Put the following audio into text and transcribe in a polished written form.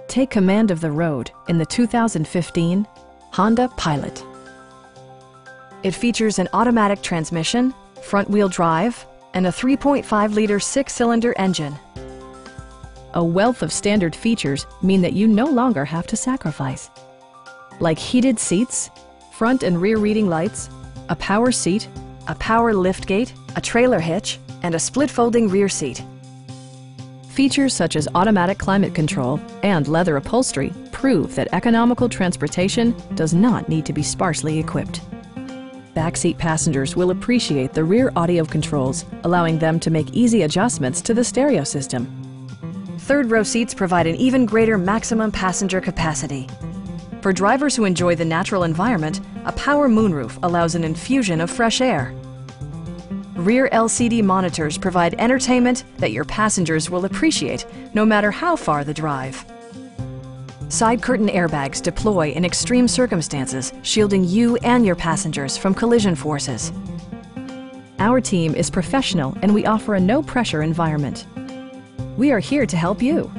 Take command of the road in the 2015 Honda Pilot. It features an automatic transmission, front-wheel drive, and a 3.5-liter six-cylinder engine. A wealth of standard features mean that you no longer have to sacrifice, like heated seats, front and rear reading lights, a power seat, a power liftgate, a trailer hitch, and a split-folding rear seat. Features such as automatic climate control and leather upholstery prove that economical transportation does not need to be sparsely equipped. Backseat passengers will appreciate the rear audio controls, allowing them to make easy adjustments to the stereo system. Third-row seats provide an even greater maximum passenger capacity. For drivers who enjoy the natural environment, a power moonroof allows an infusion of fresh air. Rear LCD monitors provide entertainment that your passengers will appreciate no matter how far the drive. Side curtain airbags deploy in extreme circumstances, shielding you and your passengers from collision forces. Our team is professional and we offer a no-pressure environment. We are here to help you.